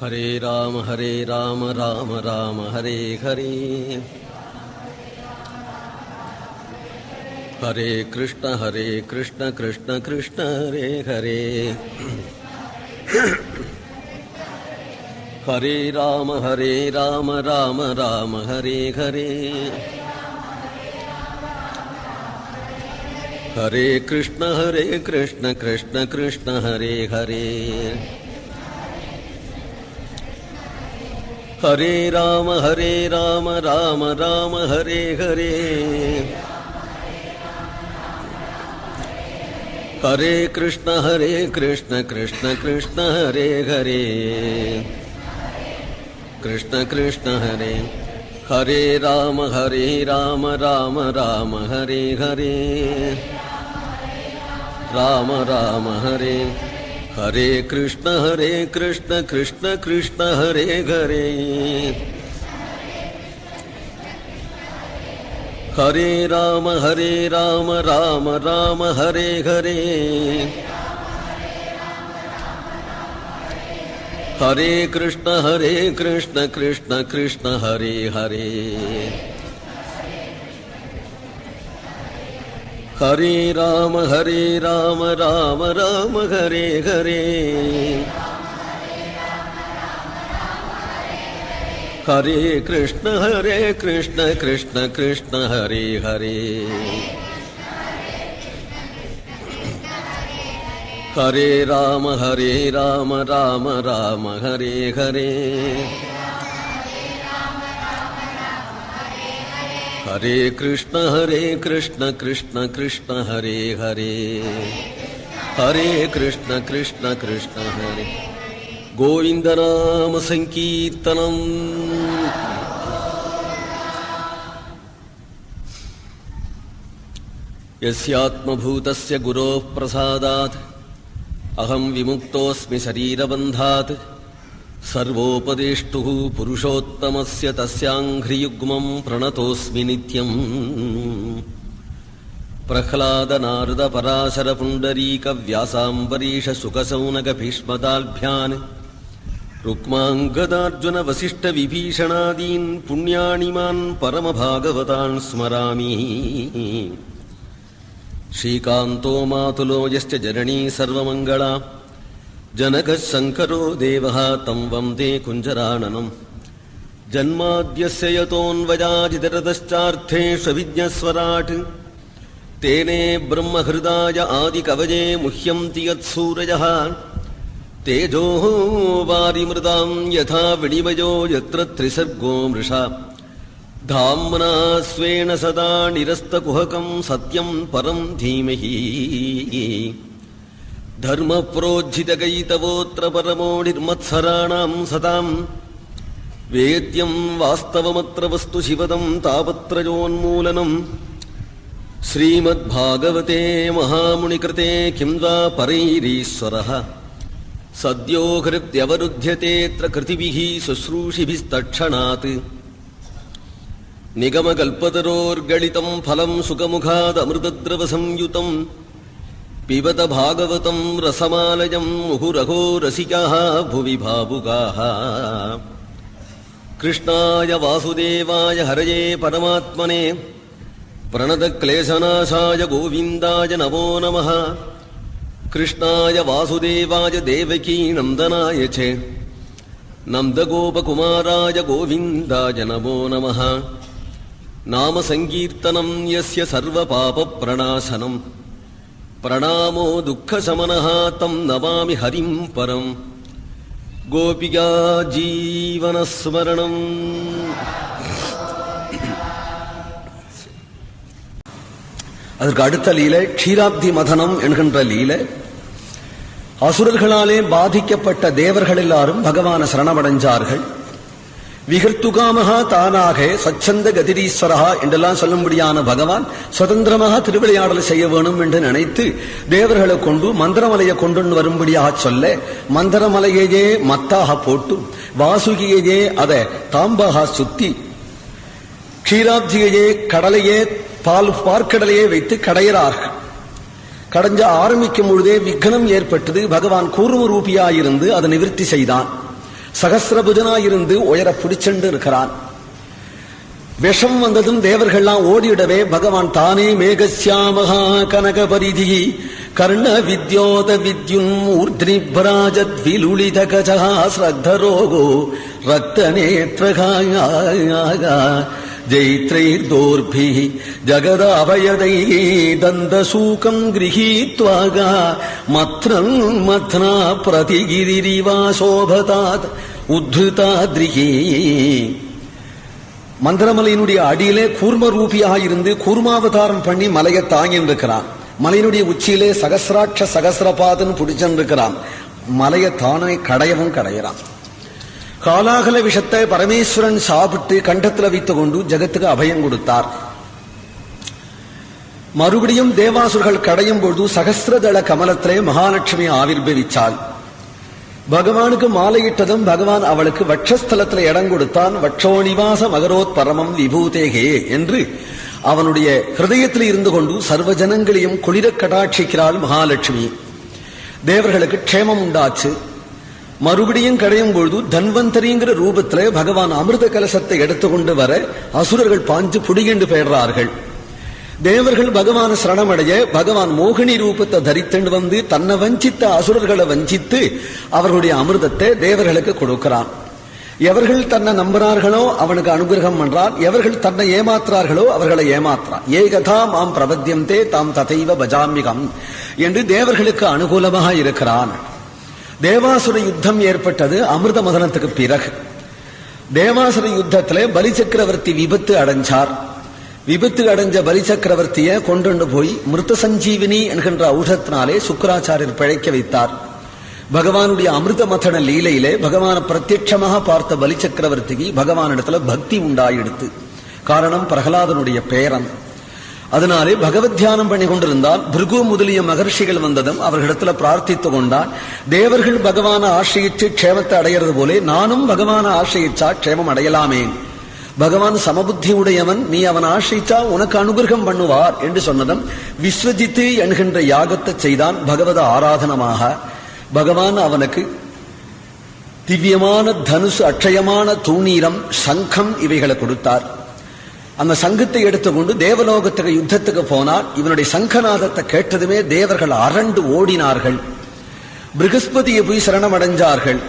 ஹரே ராம ராம ராம ஹரே ஹரே. ஹரே கிருஷ்ண கிருஷ்ண கிருஷ்ண ஹரே ஹரே. ஹரே ராம ராம ராம ஹரே ஹரே. ஹரே கிருஷ்ண கிருஷ்ண கிருஷ்ண ஹரே ஹரே. ஹரே ராம ராம ராம ஹரே ஹரே. ஹரே கிருஷ்ண கிருஷ்ண கிருஷ்ண ஹரே ஹரே. கிருஷ்ண கிருஷ்ண ஹரே. ஹரே ராம ராம ராம ஹரே ஹரே. ராம ராம ஹரே. ஹரே கிருஷ்ண கிருஷ்ண கிருஷ்ண ஹரே ஹரே. ஹரே ராம ராம ராம ஹரே ஹரே. ஹரே கிருஷ்ண கிருஷ்ண கிருஷ்ண ஹரே ஹரே. ஹரே ராம ராம ராம ஹரே ஹரே. ஹரே கிருஷ்ண கிருஷ்ண கிருஷ்ண ஹரே ஹரே. ஹரே ராம ராம ராம ஹரே ஹரே. ஹரே கிருஷ்ண கிருஷ்ண கிருஷ்ண ஹரே ஹரே. ஹரே கிருஷ்ண கிருஷ்ண ஹரே. கோவிந்த நாம சங்கீர்த்தனம். யஸ்யாத்மபூதஸ்ய குரோः பிரசாதாத் அஹம் விமுக்தோஸ்மி சரீரபந்தாத். சர்வோபதேஷ்டுः புருஷோத்தமஸ்ய தஸ்யாங்க்ரியுக்மம் பிரணதோஸ்மி நித்யம். பிரஹ்லாத நாரத பராசர புண்டரீக வியாசாம்பரீஷ சுகசௌனக பீஷ்மதால்பியான் ருக்மாங்கதார்ஜுன வசிஷ்ட விபீஷணாதீன் புண்ணியானிமான் பரமபாகவதான் ஸ்மராமி. ஸ்ரீகாந்தோ மாதுலோ யஸ்ய ஜனனீ சர்வமங்களா ஜனகः சங்கரோ தேவः தம் வந்தே குஞ்சரானனம். ஜன்மாத்யஸ்ய யதோன்வயாதிதரதश्चार्थेषु விஜ்ஞஸ்வராட் தேனே பிரம்மஹ்ருதாய ஆதிகவயே முஹ்யந்தி யத்சூரயः. தேஜோ வாரிமிருதாம் யதா விநிமயோ யத்ர த்ரிசர்கோ மிருஷா. தாம்னா ஸ்வேன சதா நிரஸ்தகுஹகம் சத்யம் பரம் தீமஹி. தர்ம புரோஜிதகைதவோத்ர பரமோ நிர்மத்சராணாம் சதாம். வேத்யம் வாஸ்தவமத்ர வஸ்து சிவதம் தாபத்ரயோன்மூலனம். ஸ்ரீமத்பாகவதே மகாமுனிகிருதே கிம் வா பரைரீஸ்வரः. சத்யோ ஹிருத்யவருத்யதேத்ர கிருதிபிः சுஸ்ரூஷிபிஸ்தட்சணாத். நிகமகல்பதரோர்கலிதம் ஃபலம் சுகமுகாதமிருதத்ரவசம்யுதம். பிபத பாகவதம் ரசமாலயம் முகுரகோ ரசிகாः புவி பாவுகாः. கிருஷ்ணாய வாசுதேவாய ஹரயே பரமாத்மனே பிரணதக்லேசநாசாய கோவிந்தாய நமோ நமः. கிருஷ்ணாய வாசுதேவாய தேவகீ நந்தனாய ச நந்தகோபகுமாராய கோவிந்தாய நமோ நமः. நாம சங்கீர்த்தனம் யஸ்ய சர்வ பாப பிரணாசனம். பிரணாமோ துக்கசமனः தம் நமாமி ஹரிம் பரம். கோபிகா ஜீவனஸ்மரணம். அதற்கு அடுத்த லீலை க்ஷீராப்தி மதனம் என்கின்ற லீலை. அசுரர்களாலே பாதிக்கப்பட்ட தேவர்கள் எல்லாரும் பகவான சரணமடைஞ்சார்கள். விகர்த்துகாமகா தானாக சச்சந்த கதிரீஸ்வரகா என்றெல்லாம் சொல்லும்படியான பகவான் சுதந்திரமாக திருவிளையாடல் செய்ய வேணும் என்று நினைத்து தேவர்களை கொண்டு மந்திரமலையை கொண்டு வரும்படியாக சொல்ல, மந்திரமலையையே மத்தாக போட்டு வாசுகியையே அதை தாம்பாக சுத்தி க்ஷீராப்தியையே கடலையே பார்க்கடலையே வைத்து கடையிறார்கள். கடைஞ்ச ஆரம்பிக்கும் பொழுதே விக்னம் ஏற்பட்டது. பகவான் கூர்ம ரூபியாயிருந்து அதை நிவர்த்தி செய்தான். சகசிரபுஜனாயிருந்து உயர பிடிச்சென்று இருக்கிறான். விஷம் வந்ததும் தேவர்கள்லாம் ஓடிடவே பகவான் தானே மேகஸ்யாமஹா கனகபரிதி கர்ண வித்யோத வித்யுன் ஊர்த்னிப்ராஜத் விலுளித கஜஹா ஸ்ரத்தரோகோ ரத்த நேத்ரகாயா ஜைத்ரைர்தோர்பிஹ ஜகதாபயதைः தந்தசூகம் கிரஹீத்வாகா மத்ரன் மத்னா பிரதிகிரிரிவா சோபதாத் உத்ருதாத்ரிஹி. மந்திரமலையினுடைய அடியிலே கூர்ம ரூபியாக இருந்து கூர்மாவதாரம் பண்ணி மலையை தாங்கியிருக்கிறான். மலையினுடைய உச்சியிலே சகசிராட்ச சகசிரபாதன் பிடிச்சிருக்கிறான். மலையை தானே கடையவும் கடையிறான். காலாகல விஷத்தை பரமேஸ்வரன் சாப்பிட்டு கண்டத்துல வைத்துக் கொண்டு ஜகத்துக்கு அபயம் கொடுத்தார். மறுபடியும் தேவாசுர்கள் கடையும் பொழுது சகசிரதள கமலத்திலே மகாலட்சுமி ஆவிர்பவிச்சாள். பகவானுக்கு மாலையிட்டதும் பகவான் அவளுக்கு வட்சஸ்தலத்துல இடம் கொடுத்தான். வட்சோனிவாச மகரோத் பரமம் விபூதேகே என்று அவனுடைய ஹிருதயத்தில் இருந்து கொண்டு சர்வ ஜனங்களையும் குளிர கடாட்சிக்கிறாள் மகாலட்சுமி. தேவர்களுக்கு க்ஷேமம் உண்டாச்சு. மறுபடியும் கடையும் பொழுது தன்வந்தரிங்கிற ரூபத்திலே பகவான் அமிர்த கலசத்தை எடுத்துக்கொண்டு வர அசுரர்கள் பாஞ்சு புடிகண்டு பெயர்றார்கள். தேவர்கள் பகவான சரணமடைய பகவான் மோகினி ரூபத்தை தரித்துண்டு வந்து தன்னை வஞ்சித்த அசுரர்களை வஞ்சித்து அவர்களுடைய அமிர்தத்தை தேவர்களுக்கு கொடுக்கிறான். எவர்கள் தன்னை நம்புறார்களோ அவனுக்கு அனுகிரகம் பண்றான். எவர்கள் தன்னை ஏமாத்துறார்களோ அவர்களை ஏமாத்துறான். ஏகதா மாம் பிரபத்யந்தே தாம் ததைவ பஜாமிகம் என்று தேவர்களுக்கு அனுகூலமாக இருக்கிறான். தேவாசுர யுத்தம் ஏற்பட்டது அமிர்த மதனத்துக்கு பிறகு. தேவாசுர யுத்தத்திலே பலி சக்கரவர்த்தி விபத்து அடைஞ்சார். விபத்து அடைஞ்ச பலி சக்கரவர்த்தியை கொண்டு போய் மிருத சஞ்சீவினி என்கின்ற ஔஷத்தினாலே சுக்கராச்சாரியர் பிழைக்க வைத்தார். பகவானுடைய அமிர்த மதன லீலையிலே பகவான பிரத்யட்சமாக பார்த்த பலி சக்கரவர்த்திக்கு பகவானிடத்துல பக்தி உண்டாயிடுத்து. காரணம் பிரகலாதனுடைய பேரன். அதனாலே பகவத் தியானம் பண்ணி கொண்டிருந்தால் பிருகு முதலிய மகர்ஷிகள் வந்ததும் அவர்களிடத்துல பிரார்த்தித்து கொண்டான். தேவர்கள் பகவான ஆசிரியிச்சு க்ஷேமத்தை அடைகிறது போலே நானும் பகவான ஆசிரியிச்சா க்ஷேமம் அடையலாமே. பகவான் சமபுத்தி உடையவன், நீ அவன் ஆசிரிச்சா உனக்கு அனுகிரகம் பண்ணுவார் என்று சொன்னதும் விஸ்வஜித்து என்கின்ற யாகத்தை செய்தான் பகவத ஆராதனமாக. பகவான் அவனுக்கு திவ்யமான தனுசு, அட்சயமான தூணீரம், சங்கம் இவைகளை கொடுத்தார். அந்த சங்கத்தை எடுத்துக்கொண்டு தேவலோகத்துக்கு யுத்தத்துக்கு போனார். இவனுடைய சங்கநாதத்தை கேட்டதுமே தேவர்கள் அரண்டு ஓடினார்கள். பிருகஸ்பதியை போய் சரணமடைஞ்சார்கள்.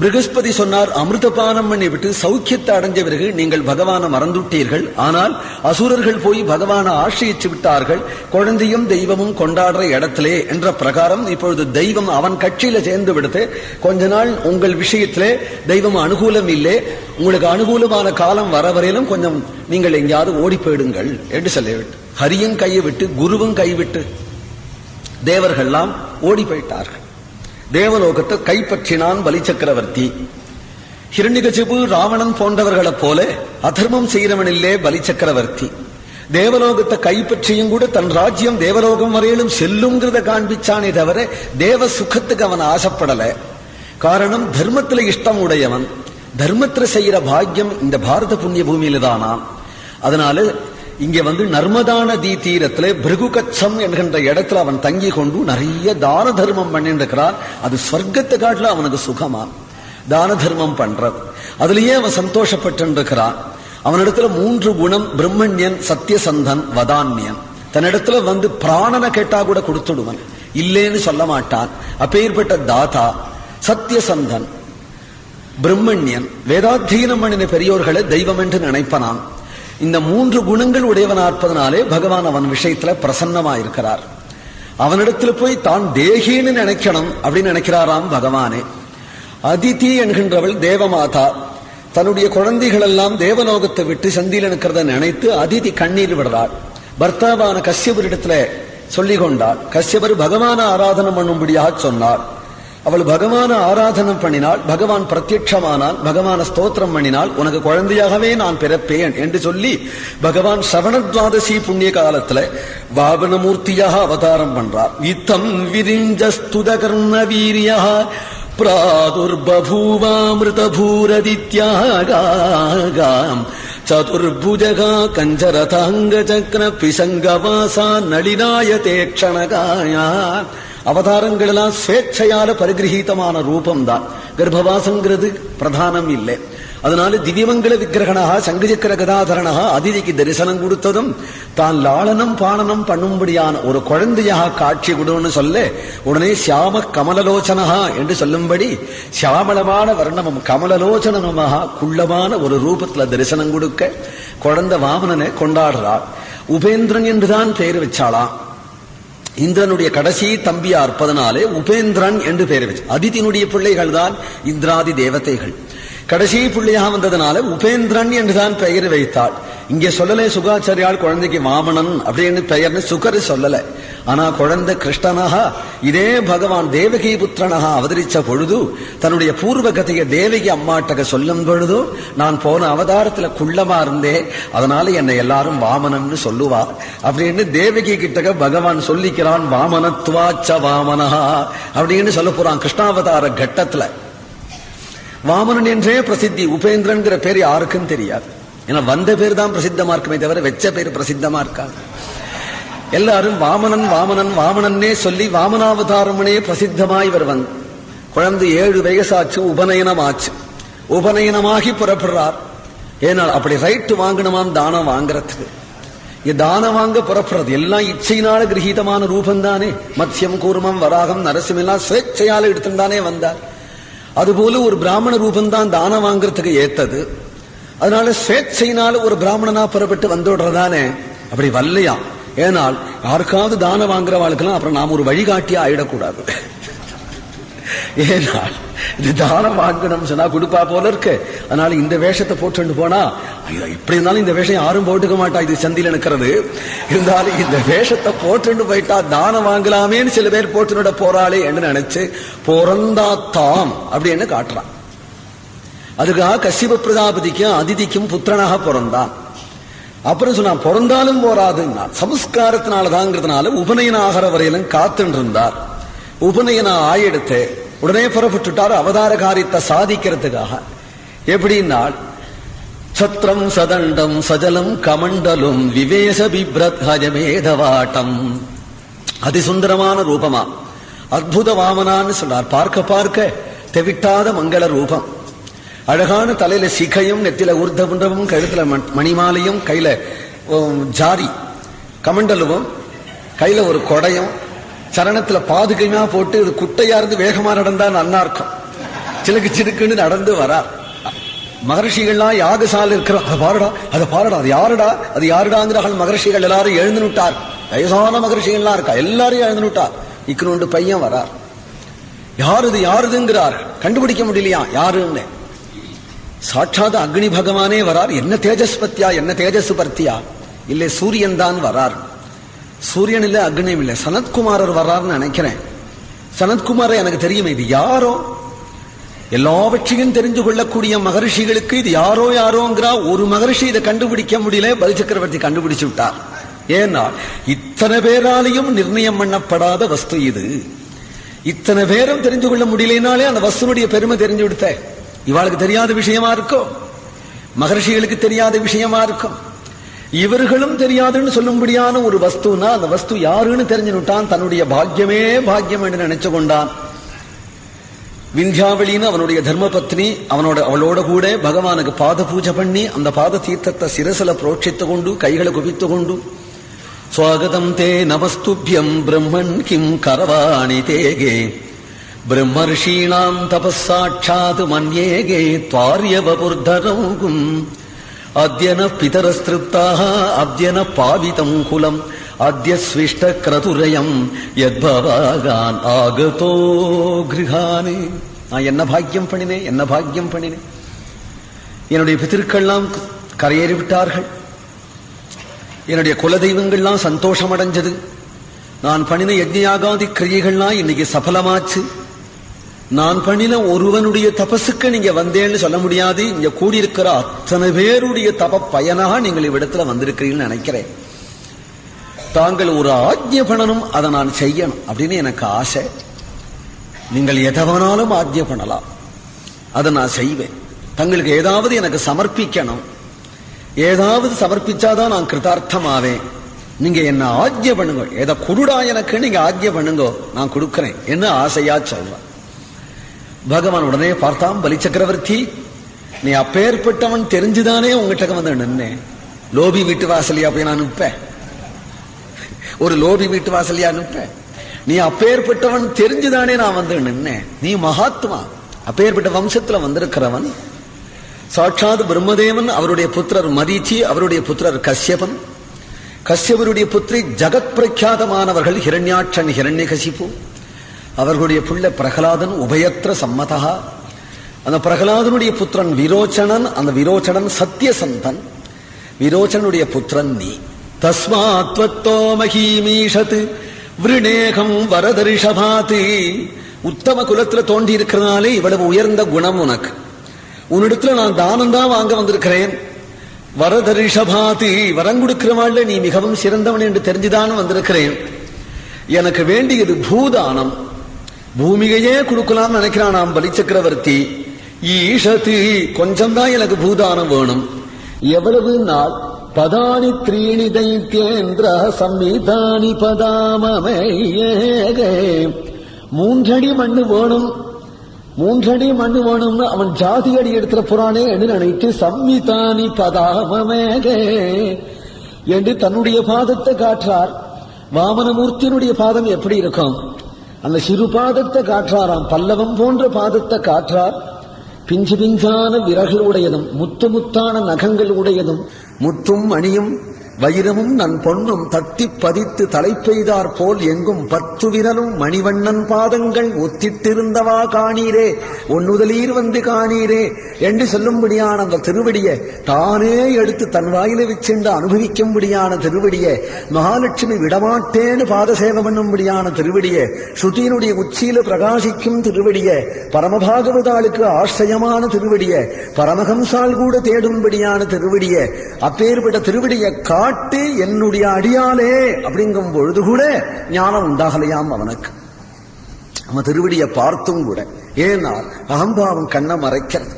பிருகஸ்பதி சொன்னார், அமிர்தபானம் பண்ணி விட்டு சௌக்கியத்தை அடைஞ்ச பிறகு நீங்கள் பகவானை மறந்துட்டீர்கள். ஆனால் அசுரர்கள் போய் பகவானை ஆசிரியிச்சு விட்டார்கள். குழந்தையும் தெய்வமும் கொண்டாடுற இடத்திலே என்ற பிரகாரம் இப்பொழுது தெய்வம் அவன் கட்சியில சேர்ந்து விடுத்து கொஞ்ச நாள் உங்கள் விஷயத்திலே தெய்வம் அனுகூலம் இல்லை, உங்களுக்கு அனுகூலமான காலம் வர வரையிலும் கொஞ்சம் நீங்கள் எங்கேயாவது ஓடி போயிடுங்கள் என்று சொல்லிவிட்டு ஹரியும் கைவிட்டு குருவும் கைவிட்டு தேவர்கள்லாம் ஓடி போயிட்டார்கள். தேவலோகத்தை கைப்பற்றினான் பலி சக்கரவர்த்தி. ஹிரண்யகசிபு, ராவணன் போன்றவர்களைப் போல அதர்மம் செய்கிறவனில்லே பலி சக்கரவர்த்தி. தேவலோகத்தை கைப்பற்றியும் கூட தன் ராஜ்யம் தேவலோகம் வரையிலும் செல்லுங்கிறத காண்பிச்சானே தவிர தேவ சுகத்துக்கு அவன் ஆசைப்படல. காரணம், தர்மத்துல இஷ்டம் உடையவன். தர்மத்துல செய்யற பாக்கியம் இந்த பாரத புண்ணிய பூமியில தானாம். அதனால இங்க நர்மதா நதி தீரத்துல பிருகுகச்சம் என்கின்ற இடத்துல அவன் தங்கி கொண்டு நிறைய தான தர்மம் பண்ணிருக்கிறான். அது ஸ்வர்க்கத்தை காட்டுல அவனுக்கு சுகமா தான தர்மம் பண்றது. அதுலயே அவன் சந்தோஷப்பட்டிருக்கிறான். அவனிடத்துல 3 குணம்: பிரம்மண்யன், சத்தியசந்தன், வதான்யன். தன்னிடத்துல பிராணனை கேட்டா கூட கொடுத்துடுவன், இல்லேன்னு சொல்ல மாட்டான். அப்பேற்பட்ட தாதா. சத்தியசந்தன், பிரம்மண்யன், வேதாத்தியனம் பண்ணின பெரியோர்களை தெய்வம் என்று நினைப்பனான். இந்த 3 குணங்கள் உடையவனாற்பதனாலே பகவான் அவன் விஷயத்துல பிரசன்னமா இருக்கிறார். அவனிடத்துல போய் தான் தேகின்னு நினைக்கணும் அப்படின்னு நினைக்கிறாராம் பகவானே. அதிதி என்கின்றவள் தேவமாதா. தன்னுடைய குழந்தைகள் எல்லாம் தேவலோகத்தை விட்டு சந்தியில் இருக்கிறத நினைத்து அதிதி கண்ணீர் விடுறாள். பர்த்தாவான கஷ்யபரிடத்துல சொல்லிக் கொண்டாள். கஷ்யபர் பகவான ஆராதனம் பண்ணும்படியாக சொன்னார். அவள் பகவான ஆராதனம் பண்ணினாள். பகவான் பிரத்யட்சமானால், பகவான ஸ்தோத்திரம் பண்ணினால் உனக்கு குழந்தையாகவே நான் பிறப்பேன் என்று சொல்லி பகவான் சவணத்வாதசி புண்ணிய காலத்துல வாபனமூர்த்தியாக அவதாரம் பண்றார். இத்தம் விரிஞ்சஸ்துத கர்ண வீரியா பிராதுர்பூவாமிருத பூரதித்யாகாம் சதுர்புஜகா கஞ்சரதாங்க சக்ர பிசங்கவாசா நளினாய தேக்ஷணகாயா. அவதாரங்கள் எல்லாம் ஸ்வேட்சையால பரிகிரகீதமான ரூபம்தான். கர்ப்பவாசங்கிறது பிரதானம் இல்லை. அதனால திவ்யமங்கல விக்கிரகனாக சங்கச்சக்கர கதாதரனாக அதிதிக்கு தரிசனம் கொடுத்ததும் தான் லாளனம் பாலனம் பண்ணும்படியான ஒரு குழந்தையாக காட்சி கொடுன்னு சொல்ல உடனே சியாம கமலலோச்சனஹா என்று சொல்லும்படி சியாமளமான வர்ணமும் கமலலோச்சனமாக குள்ளமான ஒரு ரூபத்துல தரிசனம் கொடுக்க குழந்தை வாமனனை கொண்டாடுறார். உபேந்திரன் என்றுதான் பெயர் வச்சாளாம். இந்திரனுடைய கடைசி தம்பியா இருப்பதனாலே உபேந்திரன் என்று பெயர் வச்சு. அதிதியினுடைய பிள்ளைகள் தான் இந்திராதி தேவதைகள். கடைசி பிள்ளையாக வந்ததுனால உபேந்திரன் என்றுதான் பெயர் வைத்தாள். இங்கே சொல்லலே சுகாச்சாரியால் குழந்தைக்கு வாமனன் அப்படின்னு பெயர்னு சுகர் சொல்லல. ஆனா குழந்தை கிருஷ்ணனாக இதே பகவான் தேவகி புத்திரனாக அவதரிச்ச பொழுது தன்னுடைய பூர்வ கதையை தேவகி அம்மாட்டக சொல்லும் பொழுது நான் போன அவதாரத்துல குள்ளமா இருந்தேன், அதனால என்னை எல்லாரும் வாமனன்னு சொல்லுவார் அப்படின்னு தேவகி கிட்டக பகவான் சொல்லிக்கிறான். வாமனத்வாச்ச வாமனஹா அப்படின்னு சொல்ல போறான் கிருஷ்ணாவதார கட்டத்துல. வாமனன் என்றே பிரசித்தி. உபேந்திரன்கிற பேர் யாருக்கும் தெரியாது. ஏன்னா வந்த பேர் தான் பிரசித்தமா இருக்குமே தவிர வெச்ச பேர் பிரசித்தமா இருக்காது. எல்லாரும் வாமனன் வாமனன் வாமனன்னே சொல்லி வாமனாவதாரமனே பிரசித்தமாய் இவர் வந்து குழந்தை 7 வயசாச்சு, உபநயனமாச்சு. உபநயனமாகி புறப்படுறார். ஏனால் அப்படி ரைட்டு வாங்கணுமாம் தானம் வாங்குறதுக்கு. தானம் வாங்க புறப்படுறது எல்லாம் இச்சையினால கிரகீதமான ரூபம் தானே. மத்யம் கூர்மம் வராகம் நரசிம்மம் எல்லாம் ஸ்வேச்சையால எடுத்துட்டானே வந்தார். அதுபோல ஒரு பிராமண ரூபந்தான் தானம் வாங்கறதுக்கு ஏத்தது. அதனால ஸ்வேச்சையினால ஒரு பிராமணனா புறப்பட்டு வந்துடுறதானே. அப்படி வல்லையா. ஏனால் யாருக்காவது தானம் வாங்குறவாளுக்கெல்லாம் அப்புறம் நாம் ஒரு வழிகாட்டியா ஆயிடக்கூடாது. ஏனால் இது தானம் வாங்கணும் சொன்னா கொடுப்பா போல இருக்கு. அதனால இந்த வேஷத்தை போட்டு போனா இப்படி இருந்தாலும் இந்த வேஷம் யாரும் போட்டுக்க மாட்டா, இது சந்தில நிற்கிறது. இருந்தாலும் இந்த வேஷத்தை போட்டு போயிட்டா தானம் வாங்கலாமேன்னு சில பேர் போட்டு போறாளே என்று நினைச்சு பிறந்தாத்தாம் அப்படின்னு காட்டுறான். அதுக்காக கசிப பிரஜாபதிக்கும் அதிதிக்கும் புத்திரனாக பிறந்தான். அப்புறம் சொன்னா பிறந்தாலும் போராதுன்னா சம்ஸ்காரத்தினாலதாங்கிறதுனால உபநயன ஆகிற வரையிலும் காத்துட்டு இருந்தார். உபநயன ஆயெடுத்து உடனே புறப்பட்டுட்டார் அவதார காரியத்தை சாதிக்கிறதுக்காக. எப்படின்னா சத்ரம் சதண்டம் சஜலம் கமண்டலும் விவேச பிப்ரத் ஹஜமேதவாட்டம். அதிசுந்தரமான ரூபமா அற்புத வாமனான்னு சொன்னார். பார்க்க பார்க்க தெவிட்டாத மங்கள ரூபம். அழகான தலையில சிகையும் நெத்தில ஊர்த புண்டமும் கழுத்துல மணிமாலையும் கையில ஜாரி கமண்டலுவும் கையில ஒரு கொடையும் சரணத்துல பாதுகைமா போட்டு இது குட்டையா இருந்து வேகமா நடந்தா நன்னா இருக்கும். சிலுக்கு சிலுக்குன்னு நடந்து வரார். மகர்ஷிகள்லாம் யாகசால இருக்கிறோம். அதை பாருடா அதை பாருடா அது யாருடா அது யாருடாங்கிறார்கள். மகர்ஷிகள் எல்லாரும் எழுந்துனுட்டார். வயசான மகர்ஷிகள்லாம் இருக்கா, எல்லாரையும் எழுந்துனுட்டார். இக்கணுண்டு பையன் வரார். யாருது யாருதுங்கிறார். கண்டுபிடிக்க முடியலையா யாருன்னு. சாட்சாத் அக்னி பகவானே வரார். என்ன தேஜஸ்பத்தியா என்ன தேஜஸ் பர்த்தியா இல்லை சூரியன் தான் வரார். சூரியன் இல்ல அக்னியும் இல்ல சனத்குமாரர் வர்றார்னு நினைக்கிறேன். சனத்குமார எனக்கு தெரியும். இது யாரோ எல்லாவற்றையும் தெரிஞ்சு கொள்ளக்கூடிய மகர்ஷிகளுக்கு இது யாரோ யாரோங்கிறா. ஒரு மகர்ஷி இதை கண்டுபிடிக்க முடியல. பலி சக்கரவர்த்தி கண்டுபிடிச்சு விட்டார். ஏன்னா இத்தனை பேராலையும் நிர்ணயம் பண்ணப்படாத வஸ்து இது. இத்தனை பேரும் தெரிஞ்சு கொள்ள முடியலனாலே அந்த வஸ்துனுடைய பெருமை தெரிஞ்சு விடுத்த. இவாளுக்கு தெரியாத விஷயமா இருக்கும், மகர்ஷிகளுக்கு தெரியாத விஷயமா இருக்கும். இவர்களும் தெரியாதுன்னு சொல்லும்படியான ஒரு வஸ்துனா அந்த வஸ்து யாருன்னு தெரிஞ்சுட்டான். தன்னுடைய பாக்கியமே பாக்கியம் என்று நினைச்சு கொண்டான். விந்தியாவளின்னு அவனுடைய தர்மபத்னி அவளோட கூட பகவானுக்கு பாத பூஜை பண்ணி அந்த பாத தீர்த்தத்தை சிரசில புரோட்சித்து கொண்டு கைகளை குவித்து கொண்டு ஸ்வாகதம் தே நமஸ்துபியம் பிரம்மன் கிம் கரவாணி தேகே பிரம்மர்ஷீணாம் தபசாட்சாத் மன்யேகே துவாரியவபுர்தரௌகும் அத்யன பிதரஸ்திருப்தாக அத்யன பாவிதம் குலம் அத்ய ஸ்விஷ்ட கிரதுரயம் யத்பவாகான் ஆகதோ கிருஹானே. நான் என்ன பாக்கியம் பண்ணினேன், என்ன பாக்கியம் பண்ணினேன். என்னுடைய பிதர்கள்லாம் கரையேறி விட்டார்கள். என்னுடைய குலதெய்வங்கள்லாம் சந்தோஷம் அடைஞ்சது. நான் பண்ணின யஜ்ஞயாகாதி கிரியைகள்லாம் இன்னைக்கு சபலமாச்சு. நான் பண்ணின ஒருவனுடைய தபசுக்கு நீங்க வந்தேன்னு சொல்ல முடியாது. இங்க கூடியிருக்கிற அத்தனை பேருடைய தப பயனாக நீங்கள் இவ்விடத்துல வந்திருக்கிறீங்கன்னு நினைக்கிறேன். தாங்கள் ஒரு ஆஜ்ஞை பண்ணணும், அதை நான் செய்யணும் அப்படின்னு எனக்கு ஆசை. நீங்கள் எதவனாலும் ஆஜ்ஞை பண்ணலாம், அதை நான் செய்வேன். தங்களுக்கு ஏதாவது எனக்கு சமர்ப்பிக்கணும், ஏதாவது சமர்ப்பிச்சாதான் நான் கிருதார்த்தமாவேன். நீங்க என்ன ஆஜ்ய பண்ணுங்க, எதை குருடா எனக்கு நீங்க ஆஜ்ய பண்ணுங்க, நான் கொடுக்கிறேன் என்ன ஆசையா சொல்றேன். பகவான் உடனே பார்த்தாம், பலி சக்கரவர்த்தி நீ அப்பேற்பட்டவன் தெரிஞ்சுதானே உங்ககிட்ட வந்து நின்னேன். லோபி வீட்டு வாசலியா போய் நான் நிற்பேன்? ஒரு லோபி வீட்டு வாசலியா நிற்பேன்? நீ அப்பேற்பட்டவன் தெரிஞ்சுதானே நான் வந்து நின்னேன். நீ மகாத்மா, அப்பேற்பட்ட வம்சத்துல வந்திருக்கிறவன். சாட்சாத் பிரம்மதேவன், அவருடைய புத்திரர் மரீச்சி, அவருடைய புத்திரர் கஷ்யபன், கஷ்யபருடைய புத்திரி ஜகத் பிரக்யாதமானவர்கள் ஹிரண்யாட்சன் ஹிரண்யகசிபு, அவர்களுடைய பிள்ளை பிரகலாதன் உபயத்திர சம்மதா. அந்த பிரகலாதனுடைய புத்திரன் விரோச்சனன், அந்த விரோச்சனன் சத்தியசந்தன், விரோச்சனுடைய புத்திரன் நீ. தஸ்மாத்வத்தோ மகீமீஷத் விருணேகம் வரதரிஷபாதி. உத்தம குலத்துல தோண்டி இருக்கிறனாலே இவ்வளவு உயர்ந்த குணம் உனக்கு. உன்னிடத்துல நான் தானம் தான் வாங்க வந்திருக்கிறேன். வரதரிஷபாதி, வரம் கொடுக்கிறவாள் நீ மிகவும் சிறந்தவன் என்று தெரிஞ்சுதான் வந்திருக்கிறேன். எனக்கு வேண்டியது பூதானம், பூமியையே கொடுக்கலாம் நினைக்கிறான் நாம் பலி சக்கரவர்த்தி. ஈஷதி, கொஞ்சம்தான் எனக்கு பூதானம் வேணும். எவ்வளவு நாள்? பதானி த்ரீணி தைத்யேந்திர சம்மிதானி பதாமமேயே. 3 அடி மண்ணு வேணும், 3 அடி மண்ணு வேணும்னு அவன் ஜாதி அடி எடுத்துற புறானே என்று நினைத்து சம்மிதானி பதாமமேகே என்று தன்னுடைய பாதத்தை காற்றார். வாமனமூர்த்தியினுடைய பாதம் எப்படி இருக்கும்? அந்த சிறு பாதத்தை காற்றாராம், பல்லவம் போன்ற பாதத்தை காற்றார். பிஞ்சு பிஞ்சான விரல்கள் உடையதும் முத்து முத்தான நகங்கள் உடையதும் முத்தும் மணியும் வைரமும் நன் பொன்னும் தட்டி பதித்து தலை பெய்தார் போல் எங்கும் 10 விரலும் மணிவண்ணன் பாதங்கள் ஒத்திட்டிருந்தவா காணீரே, ஒன்னுதலீர் வந்து காணீரே என்று சொல்லும்படியான அந்த திருவடியை தானே எடுத்து தன் வாயில வச்சுண்டு அனுபவிக்கும்படியான திருவடியை, மகாலட்சுமி விடமாட்டேன்னு பாதசேவை பண்ணும்படியான திருவடியை, ஸ்ருதியினுடைய உச்சியில பிரகாசிக்கும் திருவடியை, பரமபாகவதாளுக்கு ஆசிரியமான திருவடியை, பரமஹம்சால் கூட தேடும்படியான திருவடியை, அப்பேற்பட்ட திருவடியை காட்டு என்னுடைய அடியாலே அப்படிங்கும் பொழுது கூட ஞானம் உண்டாகலையாம் அவனுக்கு. அவன் திருவடியை பார்த்தும் கூட, ஏன்னா அகம்பாவம் கண்ணை மறைக்கிறது.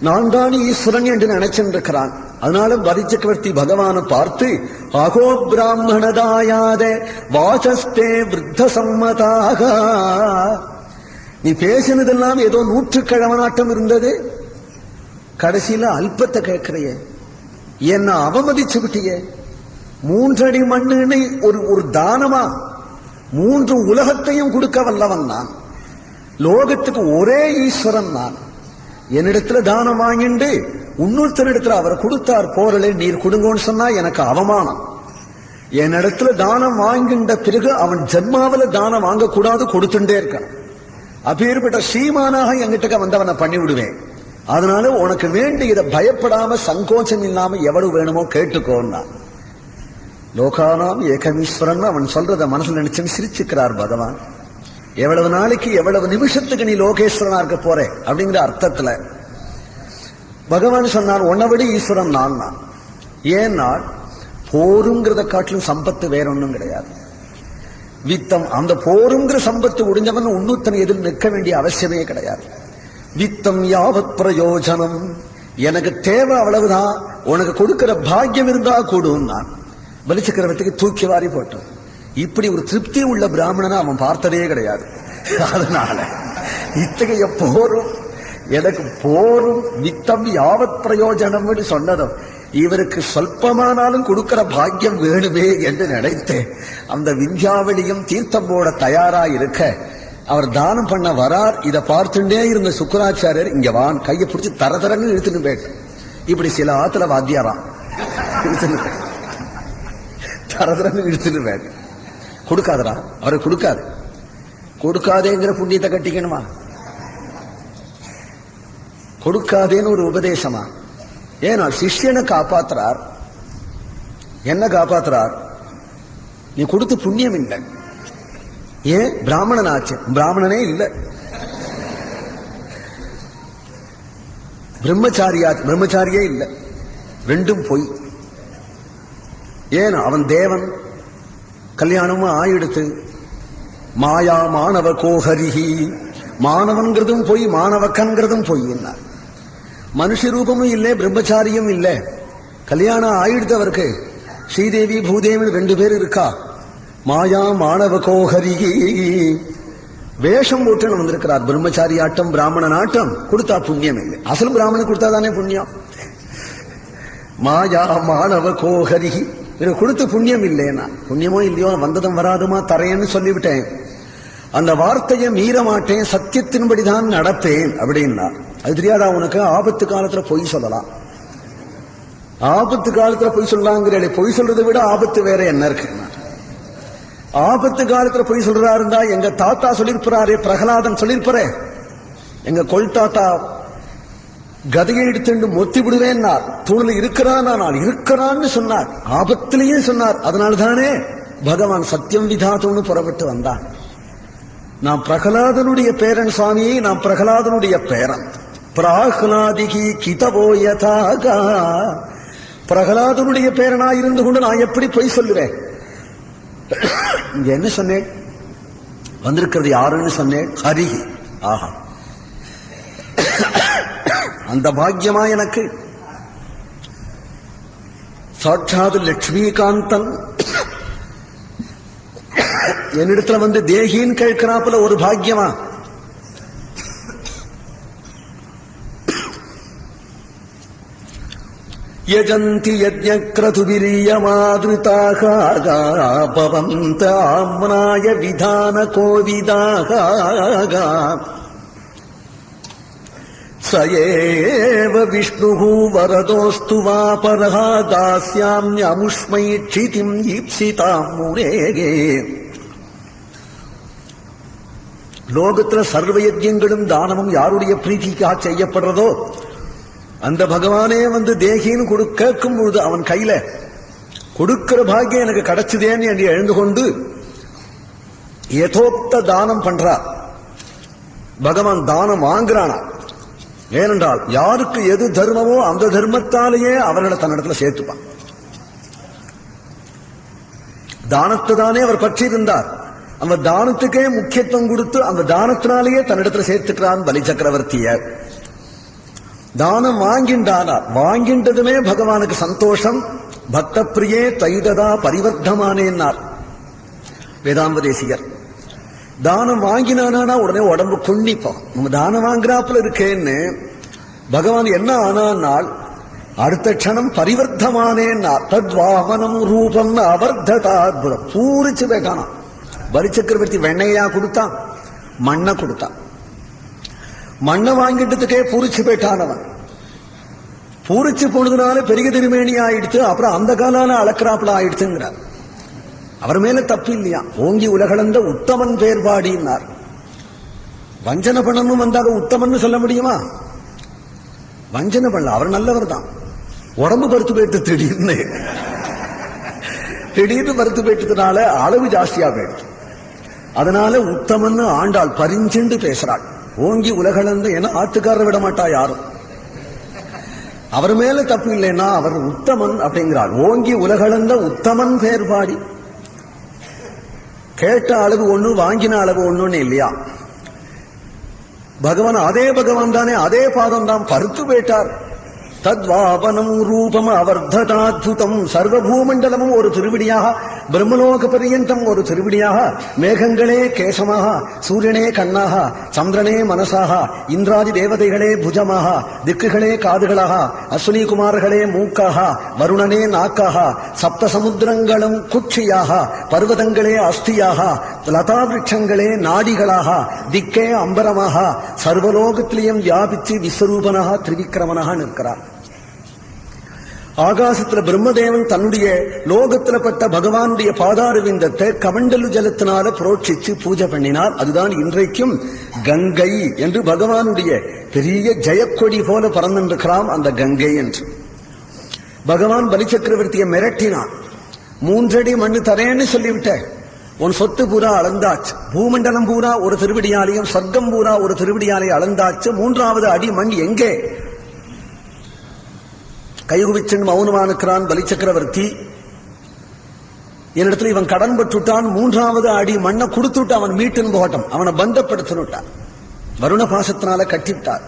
நான் தான் ஈஸ்வரன் என்று நினைச்சிருக்கிறான். அதனால பலி சக்கரவர்த்தி பகவானை பார்த்து, அகோ பிராமணதாயாத வாசஸ்தே விருத்த சம்மதாக, நீ பேசினதெல்லாம் ஏதோ 100 இருந்தது, கடைசியில அல்பத்தை கேட்கிறையே, என்ன அவமதிச்சு விட்டியே. 3 அடி மண்ணுன்னு ஒரு தானமா 3 உலகத்தையும் கொடுக்க வல்லவன் நான், லோகத்துக்கு ஒரே ஈஸ்வரன் நான். என்னிடத்துல தானம் வாங்கிண்டு இன்னொருத்தரிடத்துல அவர் கொடுத்தார் போரலே நீர் கொடுங்கன்னு சொன்னா எனக்கு அவமானம். என்னிடத்துல தானம் வாங்கின்ற பிறகு அவன் ஜென்மாவில தானம் வாங்கக்கூடாது, கொடுத்துட்டே இருக்கான். அப்பேற்பட்ட ஸ்ரீமானாக என்கிட்ட வந்தவனை பண்ணி விடுவேன். அதனால உனக்கு வேண்டியதை பயப்படாம சங்கோச்சம் இல்லாம எவ்வளவு வேணுமோ கேட்டுக்கோன்னா. லோகானாம் ஏகமீஸ்வரன் அவன் சொல்றத மனசுல நினைச்சு சிரிச்சுக்கிறார் பகவான். எவ்வளவு நாளைக்கு எவ்வளவு நிமிஷத்துக்கு நீ லோகேஸ்வரனா இருக்க போற அப்படிங்கிற அர்த்தத்துல பகவான் சொன்னார், உன்னை விட ஈஸ்வரன் நான் தான். ஏன்னா போருங்கிறத காட்டிலும் சம்பத்து வேற ஒன்றும் கிடையாது. வித்தம், அந்த போருங்கிற சம்பத்து உடைஞ்சவன் உன்னூத்தனை எதில் நிற்க வேண்டிய அவசியமே கிடையாது. வித்தம் யாவத் பிரயோஜனம், எனக்கு தேவை அவ்வளவுதான், உனக்கு கொடுக்கிற பாக்கியம் இருந்தா கூடும். நான் பலி சக்கரவர்த்திக்கு தூக்கி வாரி போட்டோம். இப்படி ஒரு திருப்தி உள்ள பிராமணனை அவன் பார்த்ததே கிடையாது. அதனால இத்தகைய போரும் எனக்கு போரும் வித்தம் யாவத் பிரயோஜனம் சொன்னதும் இவருக்கு சொல்பமானாலும் கொடுக்கிற பாக்கியம் வேணுமே என்று நினைத்தேன். அந்த விந்தியாவளியும் தீர்த்தம் போட தயாரா இருக்க அவர் தானம் பண்ண வரார். இதை பார்த்துட்டே இருந்த சுக்கராச்சாரியர் இங்க வான் கையை பிடிச்சி தரதரன்னு இழுத்துன்னு போயிட்டு, இப்படி சில ஆத்துல வாத்தியாராம் தரதரன்னு இழுத்துன்னு போயிட்டு, கொடுக்காதரா அவரை கொடுக்காது, கொடுக்காதேங்கிற புண்ணியத்தை கட்டிக்கணுமா, கொடுக்காதேன்னு ஒரு உபதேசமா. ஏன்னா சிஷ்யனை காப்பாத்துறார், என்ன காப்பாத்துறார், நீ கொடுத்து புண்ணியம் இல்லை. ஏன் பிராமணன் ஆச்சு, பிராமணனே இல்லை, பிரம்மச்சாரியே இல்லை, ரெண்டும் பொய். ஏன் அவன் தேவன், கல்யாணமும் ஆயிடுத்து. மாயா மாணவ கோஹரிஹி, மாணவன்கிறதும் பொய், மாணவக்கன்கிறதும் பொய். என்ன மனுஷ ரூபமும் இல்லை, பிரம்மச்சாரியும் இல்லை, கல்யாணம் ஆயிடுத்து அவருக்கு. ஸ்ரீதேவி பூதேவி 2 பேர் இருக்கா. மாயா மாணவ கோஹரி வேஷம் போட்டு வந்திருக்கிறார். பிரம்மச்சாரி ஆட்டம் பிராமணன் ஆட்டம் கொடுத்தா புண்ணியம் இல்லை. அசல் பிராமணன் கொடுத்தாதானே புண்ணியம். மாயா மாணவ கோஹரி கொடுத்து புண்ணியம் இல்லைன்னா புண்ணியமோ இல்லையோ வந்ததும் வராதுமா தரேன்னு சொல்லிவிட்டேன். அந்த வார்த்தையை மீற மாட்டேன், சத்தியத்தின்படிதான் நடப்பேன் அப்படின்னா. அது தெரியாதா உனக்கு? ஆபத்து காலத்துல பொய் சொல்லலாம். ஆபத்து காலத்துல பொய் சொல்லலாங்கிற பொய் சொல்றதை விட ஆபத்து வேற என்ன இருக்கு? ஆபத்து காலத்துல பொய் சொல்றாருந்தா எங்க தாத்தா சொல்லிருப்பாரே, பிரகலாதன் சொல்லிருப்பாரே, எங்க கொள் தாத்தா கதையை எடுத்து மொத்தி விடுவேன்னார். தூணில் இருக்கிறான், நான் இருக்கிறான்னு சொன்னார், ஆபத்திலேயே சொன்னார். அதனால்தானே பகவான் சத்தியம் விதாத்தோன்னு புறப்பட்டு வந்தான். நான் பிரகலாதனுடைய பேரன் சுவாமியை, நான் பிரகலாதனுடைய பேரன். பிராஹ்லாதிகி கிதவோயதாக பிரகலாதனுடைய பேரனா இருந்து கொண்டு நான் எப்படி பொய் சொல்லுவேன்? இங்க என்ன சொன்னேன்? வந்திருக்கிறது யாருன்னு சொன்னேன்? ஹரிஹி. ஆஹா, அந்த பாக்கியமா எனக்கு. சாட்சாத் லட்சுமிகாந்தன் என்னிடத்துல வந்து தேகின்னு கேட்கிறாப்புல ஒரு பாக்கியமா. யஜந்தி யஜ்ஞக்ரதுவிரியமாத்ருதாக பவந்த ஆம்னாய விதான கோவிதாக சயேவ விஷ்ணு வரதோஸ்து வா பரஹ தாஸ்யாம்யமுஷ்மை க்ஷிதிம் ஈப்சிதாம் முனேகே. லோகத்துல சர்வ யஜ்யங்களும் தானமும் யாருடைய பிரீதிக்காக செய்யப்படுறதோ அந்த பகவானே வந்து தேகின்னு கேட்கும் பொழுது அவன் கையில கொடுக்கிற பாக்கியம் எனக்கு கிடைச்சதேன்னு என்று எழுந்து கொண்டு யதோக்த தானம் பண்றார். பகவான் தானம் வாங்குறானா? ஏனென்றால் யாருக்கு எது தர்மமோ அந்த தர்மத்தாலேயே அவர்களை தன்னிடத்துல சேர்த்துப்பான். தானத்தை தானே அவர் பற்றி இருந்தார். அந்த தானத்துக்கே முக்கியத்துவம் கொடுத்து அந்த தானத்தினாலேயே தன்னிடத்துல சேர்த்துக்கிறான் பலி சக்கரவர்த்திய. தானம் வாங்கின்றானார். வாங்கின்றதுமே பகவானுக்கு சந்தோஷம். பக்த பிரியே தைததா பரிவர்த்தமானேன்னார் வேதாந்த தேசிகர். தானம் வாங்கினானா உடனே உடம்பு கொன்னிப்போம். நம்ம தானம் வாங்குறாப்புல இருக்கேன்னு பகவான் என்ன ஆனானால் அடுத்த க்ஷணம் பரிவர்த்தமானேன்னார். தத்வாமனம் ரூபம் அவர்த்ததாத்புதம் பூரிச்சு பேட்டானா. பலி சக்கரவர்த்தி வெண்ணையா கொடுத்தான், மண்ணை கொடுத்தான். மண்ணை வாங்கிட்டதுக்கே பூரிச்சு போயிட்டானவன். பூரிச்சு போனதுனால பெரிய திருமேனி ஆயிடுச்சு. அப்புறம் அந்த காலால அளக்கிறாப்புல ஆயிடுச்சுங்கிறார். அவர் மேல தப்பு இல்லையா? ஓங்கி உலகளந்த உத்தமன் பேர்பாடினார். வஞ்சனை பண்ணணும் வந்தாக உத்தமன் சொல்ல முடியுமா? வஞ்சனை பண்ணல, அவர் நல்லவர் தான். உடம்பு பருத்து போயிட்டு திடீர்னு பருத்து போயிட்டதுனால அளவு ஜாஸ்தியா போயிடுச்சு. அதனால உத்தமன் ஆண்டாள் பரிஞ்சுண்டு பேசுறாள். ஓங்கி உலகளந்து என ஆத்துக்காரரை விட மாட்டா யாரும். அவர் மேல தப்பு இல்லைன்னா அவர் உத்தமன் அப்படிங்கிறாள். ஓங்கி உலகளந்த உத்தமன் பேர்பாடி. கேட்ட அளவு ஒண்ணு, வாங்கின அளவு ஒண்ணுன்னு இல்லையா? பகவான் அதே பகவான் தானே, அதே பாதம் தான் பருத்து போயிட்டார். தத்வாபனம் ரூபம் அவர்த்ததாத்புதம். சர்வபூமண்டலமும் ஒரு திருவிடியாக, பிரம்மலோக பரியந்தம் ஒரு திருவிடியாக, மேகங்களே கேசமாக, சூரியனே கண்ணாக, சந்திரனே மனசாக, இந்திராதி தேவதைகளே புஜமாக, திக்குகளே காதுகளாக, அஸ்வினி குமார்களே மூக்காக, வருணனே நாக்காக, சப்த சமுத்திரங்களும் குட்சியாக, பர்வதங்களே அஸ்தியாக, லதா விருட்சங்களே நாடிகளாக, திக்கே அம்பரமாக, சர்வலோகத்திலையும் வியாபிச்சு விஸ்வரூபனாக திரிவிக்கிரமனாக நிற்கிறார். ஆகாசத்துல பிரம்மதேவன் தன்னுடைய லோகத்துல பட்ட பகவானுடைய பாதாரவிந்தத்தை கமண்டலு ஜலத்தினால புரோட்சிச்சு பூஜை பண்ணினார். அதுதான் இன்றைக்கும் கங்கை என்று பகவானுடைய பெரிய ஜெயக்கொடி போல பறந்திருக்கிறான் அந்த கங்கை என்று. பகவான் பலி சக்கரவர்த்தியை மிரட்டினான். 3 அடி மண்ணு தரேன்னு சொல்லிவிட்ட, உன் சொத்து பூரா அளந்தாச்சு, பூமண்டலம் பூரா ஒரு திருவிடியாலையும் சொர்க்கம் பூரா ஒரு திருவிடியாலையும் அளந்தாச்சு, 3வது அடி மண் எங்கே? கைகுவிச்சன் மௌனமானுக்கிறான் பலி சக்கரவர்த்தி. என்னிடத்துல இவன் கடன் பட்டுட்டான், 3வது அடி மண்ணை கொடுத்துட்டு அவன் மீட்டுன்னு போகட்டும், அவனை பந்தப்படுத்தினுட்டார். வருண பாசத்தினால கட்டிவிட்டார்.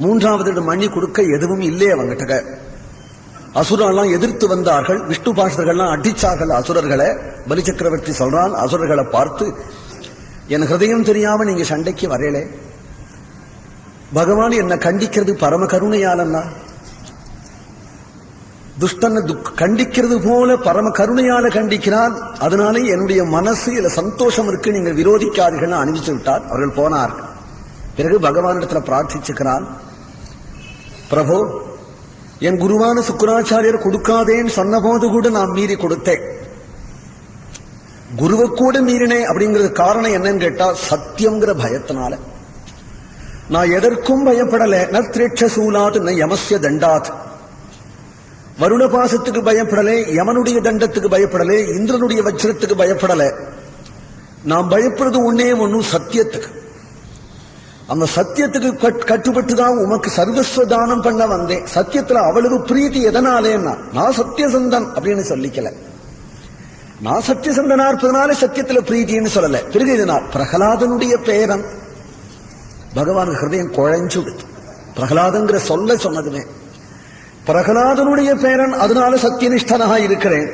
3வது மண்ணி கொடுக்க எதுவும் இல்லையே அவங்கிட்ட. அசுரெல்லாம் எதிர்த்து வந்தார்கள். விஷ்ணு பாஷர்கள்லாம் அடிச்சார்கள் அசுரர்களை. பலி சக்கரவர்த்தி சொல்றான் அசுரர்களை பார்த்து, என் ஹிருதயம் தெரியாம நீங்க சண்டைக்கு வரலே, பகவான் என்ன கண்டிக்கிறது பரம கருணையாலன்னா, துஷ்டனை கண்டிக்கிறது போல பரம கருணையால கண்டிக்கிறான். அதனால என்னுடைய மனசு இதுல சந்தோஷம் இருக்கு, நீங்கள் விரோதிக்காதீர்கள் அனுப்பிச்சு விட்டார். அவர்கள் போனார்கள். பிறகு பகவானிடத்துல பிரார்த்திச்சுக்கிறான், பிரபு என் குருவான சுக்கராச்சாரியர் கொடுக்காதேன்னு சொன்ன போது கூட நான் மீறி கொடுத்தேன், குருவை கூட மீறினேன். அப்படிங்கிறது காரணம் என்னன்னு கேட்டா சத்தியம்ங்கிற பயத்தினால. நான் எதற்கும் பயப்படல. நத்ரேட்ச சூலாத் ந யமஸ்ய தண்டாத். வருண பாசத்துக்கு பயப்படலே, யமனுடைய தண்டத்துக்கு பயப்படலே, இந்திரனுடைய வஜ்ரத்துக்கு பயப்படல. நான் பயப்படுறது ஒன்னே ஒன்னும் சத்தியத்துக்கு. அந்த சத்தியத்துக்கு கட்டுப்பட்டுதான் உமக்கு சர்வஸ்வ தானம் பண்ண வந்தேன். சத்தியத்துல அவ்வளவு பிரீத்தி எதனாலேன்னா, நான் சத்தியசந்தன் அப்படின்னு சொல்லிக்கல, நான் சத்தியசந்தனா இருப்பதனால சத்தியத்துல பிரீத்தின்னு சொல்லல. பிறகு இதனால் பிரகலாதனுடைய பேரன். பகவான் ஹிருதயம் குழைஞ்சு விடுத்து பிரகலாதங்கிற சொல்ல சொன்னதுமே. பிரகலாதனுடைய பேரன், அதனால சத்தியனிஷ்டனாக இருக்கிறேன்.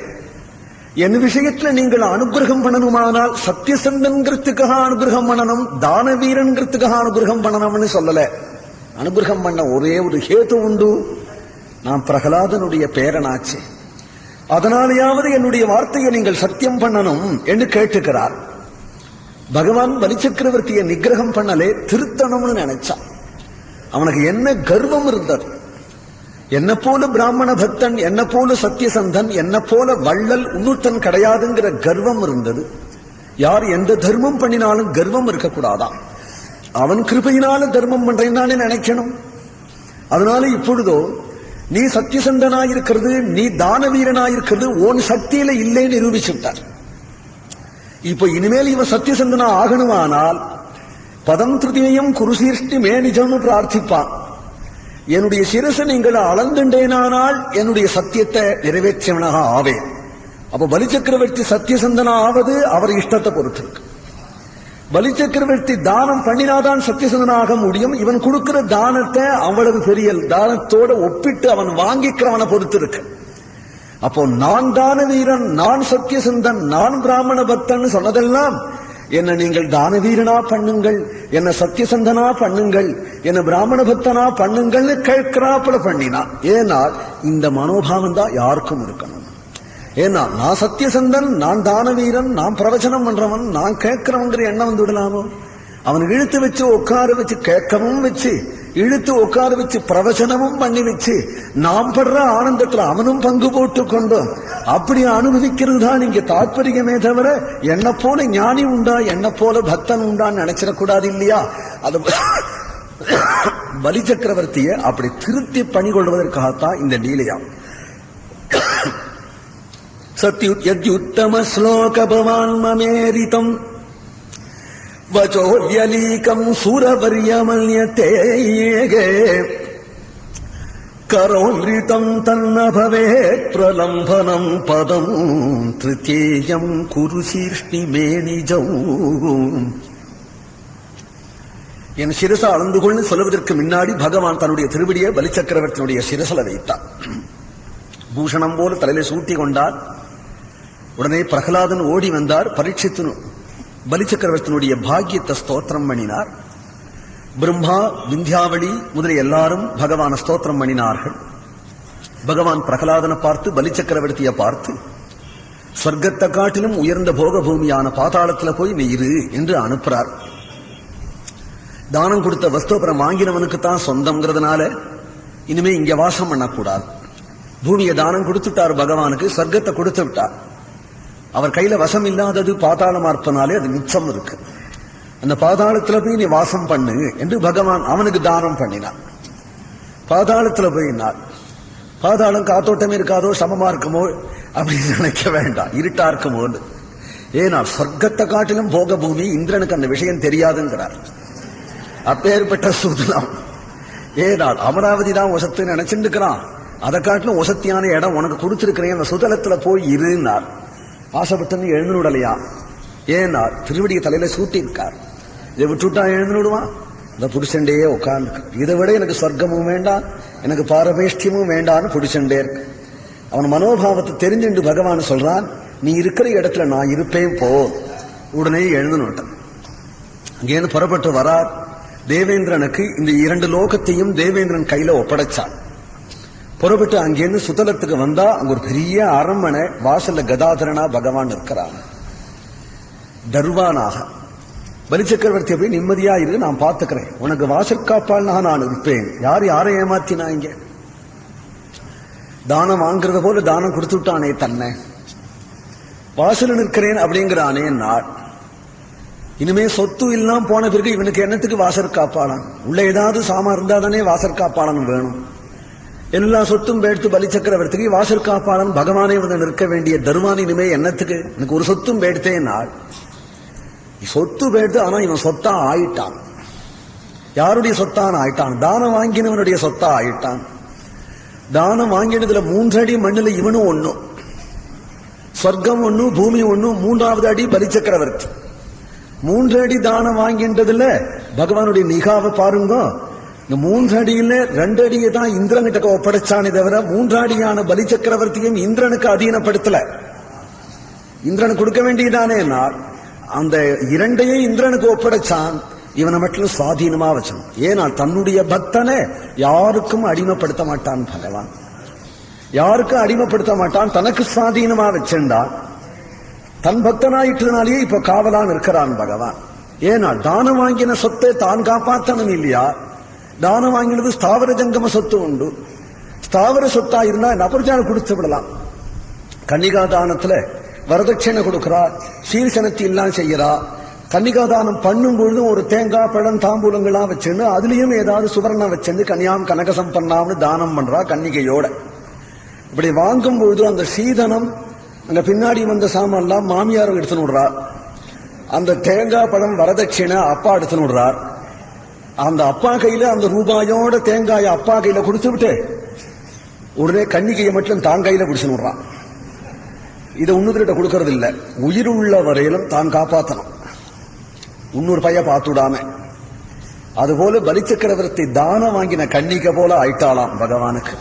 என் விஷயத்துல நீங்கள் அனுகிரகம் பண்ணணுமானால் சத்தியசந்தன்கிறதுக்காக அனுகிரகம் பண்ணணும், தான வீரன்கிறதுக்காக அனுகிரகம் பண்ணணும்னு சொல்லல. அனுகிரகம் பண்ண ஒரே ஒரு ஹேது உண்டு, நான் பிரகலாதனுடைய பேரனாச்சு, அதனாலேயாவது என்னுடைய வார்த்தையை நீங்கள் சத்தியம் பண்ணணும் என்று கேட்டுக்கிறார். பகவான் பலி சக்கரவர்த்தியை நிகிரகம் பண்ணலே, திருத்தணும்னு நினைச்சான். அவனுக்கு என்ன கர்வம் இருந்தது, என்ன போல பிராமண பக்தன், என்ன போல சத்தியசந்தன், என்ன போல வள்ளல் இன்னொருத்தன் கிடையாதுங்கிற கர்வம் இருந்தது. யார் எந்த தர்மம் பண்ணினாலும் கர்வம் இருக்கக்கூடாதான். அவன் கிருபையினால தர்மம் பண்றேன்னு நினைக்கணும். அதனால இப்பொழுதோ நீ சத்தியசந்தனாயிருக்கிறது, நீ தான வீரனாயிருக்கிறது உன் சக்தியில இல்லைன்னு நிரூபிச்சுட்டார். இப்ப இனிமேல் இவன் சத்தியசந்தனா ஆகணுமானால் பதம் திருதியம் குருசீர்ஷ்டி மேனிஜம்னு பிரார்த்திப்பான். என்னுடைய சிரசை நீங்கள் அளந்துண்டேனானால் என்னுடைய சத்தியத்தை நிறைவேற்றியவனாக ஆவேன். அப்ப பலி சக்கரவர்த்தி சத்தியசந்தனா ஆவது அவர் இஷ்டத்தை பொறுத்து இருக்கு. பலி சக்கரவர்த்தி தானம் பண்ணினாதான் சத்தியசந்தனாக முடியும். இவன் கொடுக்கிற தானத்தை அவ்வளவு பெரிய தானத்தோட ஒப்பிட்டு அவன் வாங்கிக்கிறவனை பொறுத்து இருக்கு. அப்போ நான் தான வீரன், நான் சத்தியசந்தன், நான் பிராமண பக்தன் சொன்னதெல்லாம் என்ன நீங்கள் தான வீரனா பண்ணுங்கள், என்ன சத்தியசந்தனா பண்ணுங்கள், என்ன பிராமண பக்தனா பண்ணுங்கள்னு கேட்கிறாப்புல பண்ணினா. ஏன்னா இந்த மனோபாவம் தான் யாருக்கும் இருக்கணும். ஏன்னா நான் சத்தியசந்தன், நான் தான வீரன், நான் பிரவச்சனம் பண்றவன், நான் கேட்கிறவங்கிற எண்ணம் வந்து விடலாமோ? அவன் இழுத்து வச்சு உட்கார வச்சு கேட்கவும் வச்சு, இழுத்து உட்கார வச்சு பிரவச்சனமும் பண்ணி வச்சு, நாம் படுற ஆனந்தத்துல அவனும் பங்கு போட்டு கொண்டோம். அப்படி அனுபவிக்கிறது தான் இங்க தாற்பயமே தவிர என்ன போல ஞானி உண்டா, என்ன போல பக்தன் உண்டான்னு நினைச்சிடக்கூடாது இல்லையா? அது பலி சக்கரவர்த்திய அப்படி திருத்தி பணி கொள்வதற்காகத்தான் இந்த லீலையா. சத்யுத்தம ஸ்லோக பவான் மமேரிதம் வச்சோல்யலீகம் சூரவர்யமல்யதே கரோல்ரிதம் தன்ன பவேத் பிரலம்பனம் பதம் திருத்தேயம் குருசீர்ஷ்ணி மேனிஜம். என் சிரச அளந்து கொண்டு சொல்லுவதற்கு முன்னாடி பகவான் தன்னுடைய திருவடியை பலி சக்கரவர்த்தியினுடைய சிரசல வைத்தார். பூஷணம் போல தலையில சூட்டி கொண்டார். உடனே பிரகலாதன் ஓடி வந்தார். பரீட்சித்து பலி சக்கரவர்த்தியினுடைய பாக்கியத்தை ஸ்தோத்திரம் பண்ணினார். பிரம்மா, விந்தியாவளி முதலிய எல்லாரும் பகவான ஸ்தோத்திரம் பண்ணினார்கள். பகவான் பிரகலாதனை பார்த்து பலி சக்கரவர்த்தியை பார்த்து, சொர்க்கத்தை காட்டிலும் உயர்ந்த போக பூமியான பாதாளத்துல போய் நீ இரு என்று அனுப்புறார். தானம் கொடுத்த வஸ்துபுரம் வாங்கினவனுக்கு தான் சொந்தம்ங்கிறதுனால இனிமே இங்க வாசம் பண்ணக்கூடாது. பூமியை தானம் கொடுத்துட்டார் பகவானுக்கு, சொர்க்கத்தை கொடுத்து விட்டார். அவர் கையில வசம் இல்லாதது பாதாளமா இருப்பனாலே அது மிச்சம் இருக்கு. அந்த பாதாளத்துல போய் நீ வாசம் பண்ணு என்று பகவான் அவனுக்கு தானம் பண்ணினான். பாதாளத்துல போயினார். பாதாளம் காத்தோட்டமே இருக்காதோ, சமமா இருக்குமோ அப்படின்னு நினைக்க வேண்டாம், இருட்டா இருக்குமோ. ஏன்னா சொர்க்கத்தை காட்டிலும் போக பூமி, இந்திரனுக்கு அந்த விஷயம் தெரியாதுங்கிறார். அப்பேற்பட்ட சூதனம். ஏனால் அமராவதி தான் ஒசத்து நினைச்சுட்டு இருக்கிறான். அதை காட்டிலும் ஒசத்தியான இடம் உனக்கு கொடுத்திருக்கிறேன், அந்த சுதலத்துல போய் இருந்தார். ஆசைப்பட்டு எழுந்துடலையா? ஏன்னா திருவடிய தலையில சூட்டி இருக்கார். இதை விட்டுட்டா எழுந்துடுவான். இந்த புருஷண்டே உட்கார்ந்து, இதை விட எனக்கு சொர்க்கமும் வேண்டாம், எனக்கு பாரபேஷ்டியமும் வேண்டான்னு புருஷண்டே இருக்கு. அவன் மனோபாவத்தை தெரிஞ்சுண்டு பகவான் சொல்றான், நீ இருக்கிற இடத்துல நான் இருப்பேன் போ. உடனே எழுந்துட்டான். அங்கேருந்து புறப்பட்டு வரார். தேவேந்திரனுக்கு இந்த 2 லோகத்தையும் தேவேந்திரன் கையில ஒப்படைச்சான். புறப்பட்டு அங்கேருந்து சுதலத்துக்கு வந்தா அங்க ஒரு பெரிய அரண்மனை, வாசல்ல கதாதரனா பகவான் இருக்கிறான். தர்வானாக பலிச்சக்கரவர்த்தி போய் நிம்மதியா இருக்கு, நான் பாத்துக்கிறேன், உனக்கு வாசற்காப்பாளனாக நான் இருப்பேன். யாரை ஏமாத்தினா? இங்க தானம் வாங்குறத போல தானம் கொடுத்து விட்டானே தன்னை, வாசல் நிற்கிறேன் அப்படிங்கிறானே நாள். இனிமே சொத்து இல்லாம போன பிறகு இவனுக்கு என்னத்துக்கு வாசற்காப்பாளன்? உள்ள ஏதாவது சாமா இருந்தா தானே வாசற்காப்பாளன் வேணும். எல்லா சொத்தும் பேடுத்து பலிச்சக்கரவர்த்திக்கு வாசற்காப்பாளன் பகவானே வந்து நிற்க வேண்டிய தர்மான் இனிமே என்னத்துக்கு? எனக்கு ஒரு சொத்தும் பேடுத்தே நாள். சொத்து பேடுத்து, ஆனா இவன் சொத்தா ஆயிட்டான். யாருடைய சொத்தான் ஆயிட்டான்? தானம் வாங்கினவனுடைய சொத்தா ஆயிட்டான். தானம் வாங்கினதுல 3 அடி மண்ணுல இவனும் ஒண்ணும், சொர்க்கம் ஒண்ணு, பூமி ஒண்ணு, 3வது அடி பலிச்சக்கரவர்த்தி. 3 அடி தானம் வாங்கின்றதுல பகவானுடைய நிகாவை பாருங்க. இந்த 3 அடியில 2 அடியை தான் இந்திரன்கிட்ட ஒப்படைச்சானே தவிர 3 அடியான பலிச்சக்கரவர்த்தியும் இந்திரனுக்கு அதீனப்படுத்தல. இந்திரனுக்கு கொடுக்க வேண்டியதானே நாள். அந்த 2ஐயும் இந்திரனுக்கு ஒப்படைச்சான். இவனை மட்டும் சுவாதீனமா வச்சான். ஏன்னா தன்னுடைய பக்தனை யாருக்கும் அடிமைப்படுத்த மாட்டான் பகவான். யாருக்கும் அடிமைப்படுத்த மாட்டான், தனக்கு சுவாதீனமா வச்சிருந்தான். தன் பக்தனாயிட்டதுனாலேயே இப்ப காவலான் இருக்கிறான் பகவான். ஏன்னா தானம் வாங்கின சொத்தை தான் காப்பாற்றணும் இல்லையா? தானம் வாங்கினது ஸ்தாவர ஜங்கம சொத்து உண்டு. ஸ்தாவர சொத்தா இருந்தா நபர்ஜான கொடுத்து விடலாம். கன்னிகா தானத்துல வரதட்சணை கொடுக்கிறா, சீர்சனத்தி எல்லாம் செய்யறா. கன்னிகா தானம் பண்ணும் பொழுது ஒரு தேங்காய் பழம் தாம்பூலங்களா வச்சுன்னு அதுலயும் ஏதாவது சுவர்ணம் வச்சிருந்து கன்னியாம் கனகசம் பண்ணாமனு தானம் பண்றா கன்னிகையோட. இப்படி வாங்கும் பொழுது அந்த சீதனம் அங்க பின்னாடி வந்த சாமான்லாம் மாமியார் எடுத்துன்னு விடுறார். அந்த தேங்காய் பழம் வரதட்சணை அப்பா எடுத்துன்னு விடுறார். அந்த அப்பா கையில அந்த ரூபாயோட தேங்காய அப்பா கையில கொடுத்து விட்டு உடனே கன்னிகையை மட்டும் தான் கையில பிடிச்சுன்னு விடுறான். இதை இன்னொருத்த கொடுக்கறது இல்ல, உயிருள்ள வரையிலும் தான் காப்பாற்றணும், இன்னொரு பைய பார்த்துடாம. அதுபோல பலிச்சக்கரவர்த்தி தானம் வாங்கின கன்னிகை போல ஆயிட்டாளாம் பகவானுக்கு.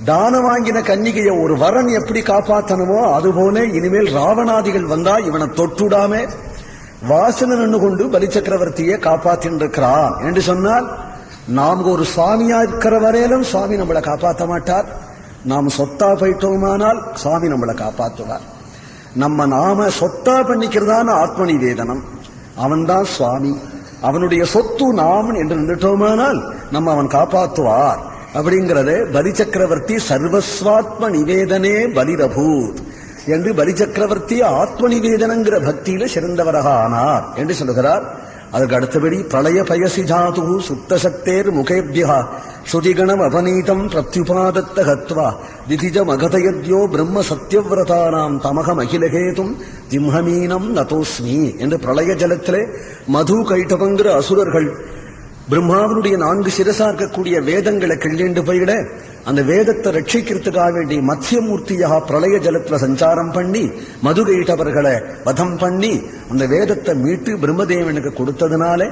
தானம் வாங்கின கன்னிகையை ஒரு வரன் எப்படி காப்பாற்றணுமோ அதுபோல இனிமேல் ராவணாதிகள் வந்தா இவனை தொட்டுடாம வாசனை நின்று கொண்டு பலிச்சக்கரவர்த்தியை காப்பாற்றின்றிருக்கிறான் என்று சொன்னால், நாம் ஒரு சுவாமியா இருக்கிற வரையிலும் சுவாமி நம்மளை காப்பாற்ற மாட்டார். நாம் சொத்தா போயிட்டோமானால் சுவாமி நம்மளை காப்பாற்றுவார். நாம சொத்தா பண்ணிக்கிறதான ஆத்ம நிவேதனம், அவன்தான் சுவாமி. அவனுடைய சொத்து நாம் என்று நின்றுட்டோமானால் நம்ம அவன் காப்பாற்றுவார். அப்படிங்கிறத பலிச்சக்கரவர்த்தி சர்வஸ்வாத்ம நிவேதனே பலிரபூத் என்று பலிச்சக்கரவர்த்தி ஆத்ம நிவேதனங்கிற பக்தியில சிறந்தவராக ஆனார் என்று சொல்லுகிறார். அதற்கு அடுத்தபடி பிரளய பயசி ஜாது சுத்த சக்தேர் முகேபியா ஸ்ருதிகணம் அபநீதம் பிரத்யுபாதத்த ஹத்வா திதிஜ மகதயத்யோ பிரம்ம சத்யவிரதானாம் தமகம் அகிலகேதும் ஜிம்ஹமீனம் நதோஸ்மி என்று பிரளய ஜலத்திலே மது கைட்டபங்கிற அசுரர்கள் பிரம்மாவனுடைய 4 சிரசா இருக்கக்கூடிய வேதங்களை கிள்ளிண்டு போயிட அந்த வேதத்தை ரட்சிக்கிறதுக்காக வேண்டி மத்யமூர்த்தியாக பிரளய ஜலத்துல சஞ்சாரம் பண்ணி மதுகைட்டவர்களை வதம் பண்ணி அந்த வேதத்தை மீட்டு பிரம்மதேவனுக்கு கொடுத்ததுனால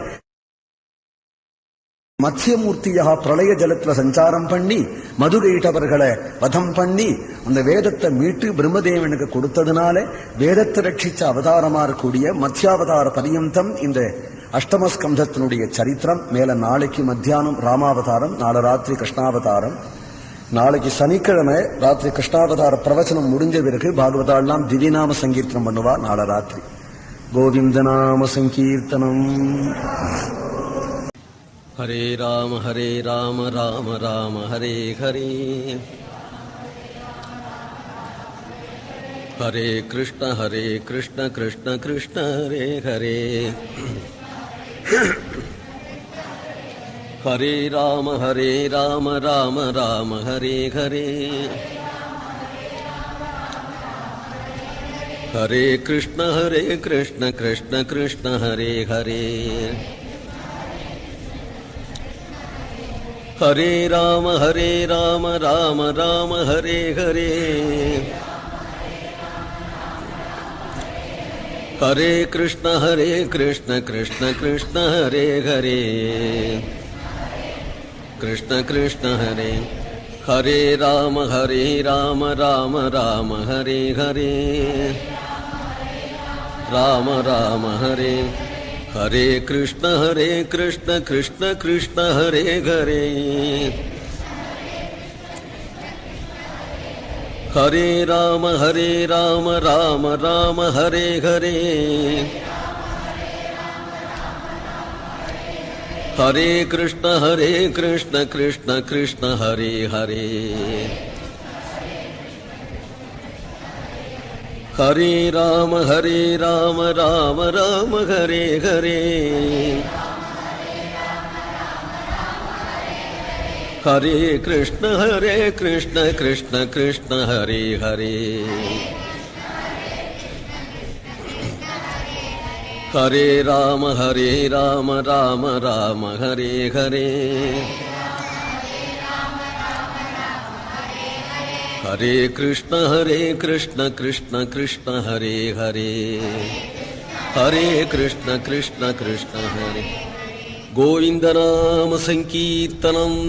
மத்யமூர்த்தியாக பிரளய ஜலத்துல சஞ்சாரம் பண்ணி மதுகைட்டவர்களை வதம் பண்ணி அந்த வேதத்தை மீட்டு பிரம்மதேவனுக்கு கொடுத்ததுனால வேதத்தை ரட்சிச்ச அவதாரமா இருக்கக்கூடிய மத்யாவதார பரியந்தம் இந்த அஷ்டமஸ்கந்தத்தினுடைய சரித்திரம். மேல நாளைக்கு மத்தியானம் ராமாவதாரம், நாளை ராத்திரி கிருஷ்ணாவதாரம். நாளைக்கு சனிக்கிழமை ராத்திரி கிருஷ்ணாவதார பிரவச்சனம் முடிஞ்ச பிறகு பாகவதாலாம் திவ்யநாம சங்கீர்த்தனம் பண்ணுவா. நாளை ராத்திரி கோவிந்த நாம சங்கீர்த்தனம். ஹரே ராம ராம ராம ஹரே ஹரே, ஹரே கிருஷ்ண கிருஷ்ண கிருஷ்ண ஹரே ஹரே, ஹரே ராம ராம ராம ஹரே ஹரே, ஹரே கிருஷ்ண கிருஷ்ண கிருஷ்ண ஹரே ஹரே, ஹரே ராம ராம ராம ஹரே ஹரே, ஹரே கிருஷ்ண கிருஷ்ண கிருஷ்ண ஹரே ஹரே, கிருஷ்ண கிருஷ்ண ஹரே, ஹரே ராம ராம ராம ஹரே ஹரே, ராம ராம ஹரே ஹரே கிருஷ்ண கிருஷ்ண கிருஷ்ண ஹரே ஹரே, ஹரே ராம ராம ராம ஹரே ஹரே, ஹரே கிருஷ்ண கிருஷ்ண கிருஷ்ண ஹரே ஹரே, ஹரே ராம ராம ராம ஹரே ஹரே, ஹரே கிருஷ்ண கிருஷ்ண கிருஷ்ண ஹரே ஹரே, ஹரே ராம ராம ராம ஹரே ஹரே, ஹரே கிருஷ்ண கிருஷ்ண கிருஷ்ண ஹரே ஹரே, ஹரே கிருஷ்ண கிருஷ்ண ஹரே, கோவிந்த நாம சங்கீர்த்தனம்.